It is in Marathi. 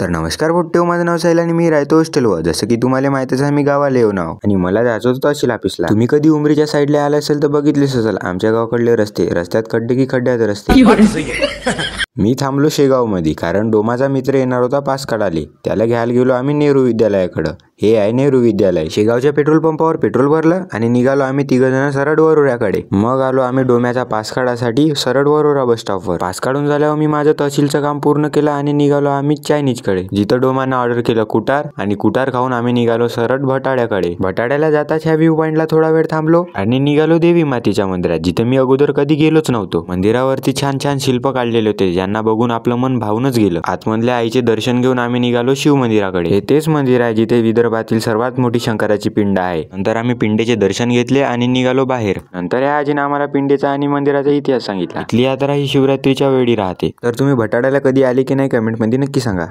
तर नमस्कार पोट्टेहो, माझं नाव साहिल आणि मी राहतो हॉस्टेलवर. जसं की तुम्हाला माहितच आहे, मी गावाला येऊन आहो आणि मला जायचं होतं तहसील ऑफिसला. तुम्ही कधी उमरीच्या साईडला आला असेल तर बघितलेच असेल आमच्या गावाकडले रस्ते. रस्त्यात खड्डे की खड्ड्यात रस्ते. मी थांबलो शेगाव मध्ये, कारण डोमाचा मित्र येणार होता पास काढाले. त्याला घ्यायला गेलो आम्ही नेहरू विद्यालयाकडं. हे आहे नेहरू विद्यालय. शेगावच्या पेट्रोल पंपावर पेट्रोल भरलं आणि निघालो आम्ही तिघजण सरळ वरोऱ्याकडे. मग आलो आम्ही डोम्याचा पास काढासाठी सरळ वरोरा बस स्टॉपवर. पास काढून झाल्यावर मी माझं तहसीलचं काम पूर्ण केलं आणि निघालो आम्ही चायनीज कडे, जिथं डोमानं ऑर्डर केलं कुटार, आणि कुटार खाऊन आम्ही निघालो सरळ भटाड्याकडे. भटाड्याला जाताच ह्या व्ह्यू पॉइंटला थोडा वेळ थांबलो आणि निघालो देवी मातेच्या मंदिरात, जिथं मी अगोदर कधी गेलोच नव्हतो. मंदिरावरती छान छान शिल्प काढलेले होते, ज्यांना बघून आपलं मन भावूनच गेलं. आतमधल्या आईचे दर्शन घेऊन आम्ही निघालो शिव मंदिराकडे. हे तेच मंदिर आहे जिथे विदर्भातील सर्वात मोठी शंकराची पिंड आहे. नंतर आम्ही पिंडेचे दर्शन घेतले आणि निघालो बाहेर. नंतर या आजीने आम्हाला पिंडेचा आणि मंदिराचा इतिहास सांगितला. इथली यात्रा ही शिवरात्रीच्या वेळी राहते. तर तुम्ही भटाड्याला कधी आले की नाही कमेंट मध्ये नक्की सांगा.